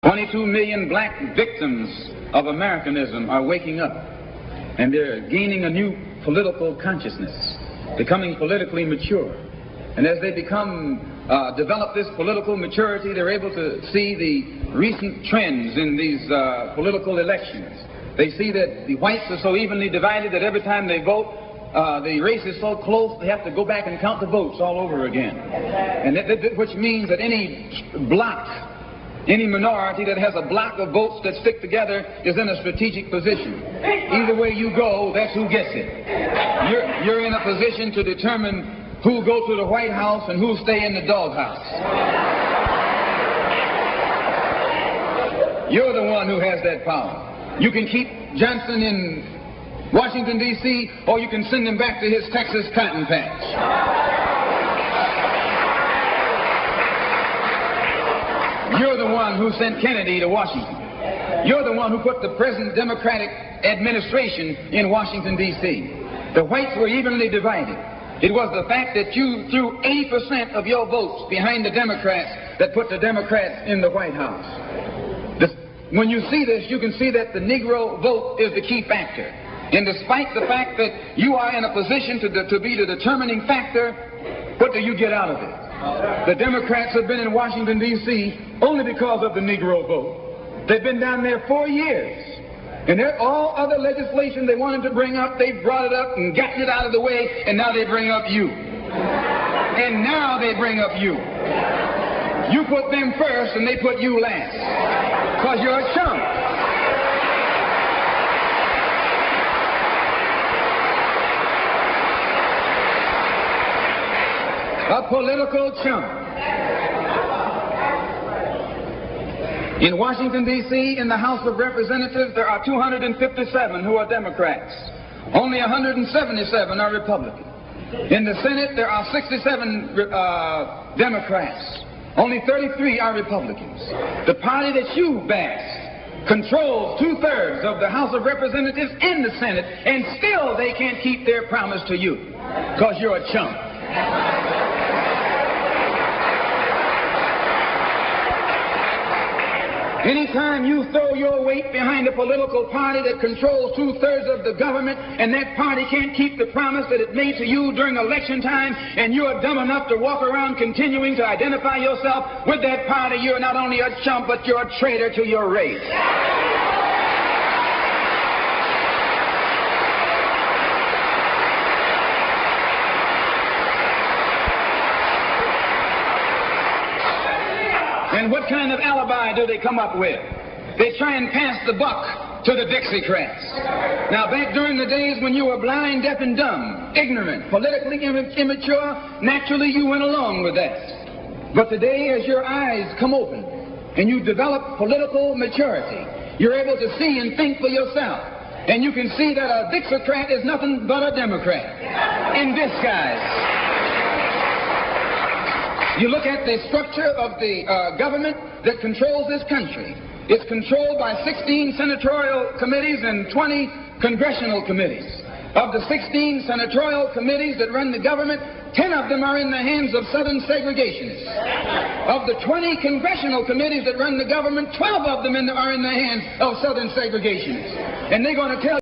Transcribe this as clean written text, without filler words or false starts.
22 million black victims of Americanism are waking up, and they're gaining a new political consciousness, becoming politically mature. And as they develop this political maturity, they're able to see the recent trends in these political elections. They see that the whites are so evenly divided that every time they vote, the race is so close they have to go back and count the votes all over again. And which means that any block, any minority that has a block of votes that stick together is in a strategic position. Either way you go, that's who gets it. You're in a position to determine who go to the White House and who stay in the doghouse. You're the one who has that power. You can keep Johnson in Washington, D.C., or you can send him back to his Texas cotton patch. You're the one who sent Kennedy to Washington. You're the one who put the present Democratic administration in Washington, D.C. The whites were evenly divided. It was the fact that you threw 80% of your votes behind the Democrats that put the Democrats in the White House. When you see this, you can see that the Negro vote is the key factor. And despite the fact that you are in a position to be the determining factor, what do you get out of it? The Democrats have been in Washington, D.C. only because of the Negro vote. They've been down there 4 years. And all other legislation they wanted to bring up, they brought it up and gotten it out of the way, and now they bring up you. And now they bring up you. You put them first and they put you last. Because you're a chump. A political chump. In Washington, D.C., in the House of Representatives, there are 257 who are Democrats. Only 177 are Republicans. In the Senate, there are 67 Democrats. Only 33 are Republicans. The party that you bash controls 2/3 of the House of Representatives and the Senate, and still they can't keep their promise to you because you're a chump. Anytime you throw your weight behind a political party that controls 2/3 of the government, and that party can't keep the promise that it made to you during election time, and you're dumb enough to walk around continuing to identify yourself with that party, you're not only a chump, but you're a traitor to your race. And what kind of alibi do they come up with? They try and pass the buck to the Dixiecrats. Now, back during the days when you were blind, deaf, and dumb, ignorant, politically immature, naturally you went along with that. But today, as your eyes come open and you develop political maturity, you're able to see and think for yourself. And you can see that a Dixiecrat is nothing but a Democrat in disguise. You look at the structure of the government that controls this country. It's controlled by 16 senatorial committees and 20 congressional committees. Of the 16 senatorial committees that run the government, 10 of them are in the hands of Southern segregationists. Of the 20 congressional committees that run the government, 12 of them are in the hands of Southern segregationists. And they're going to tell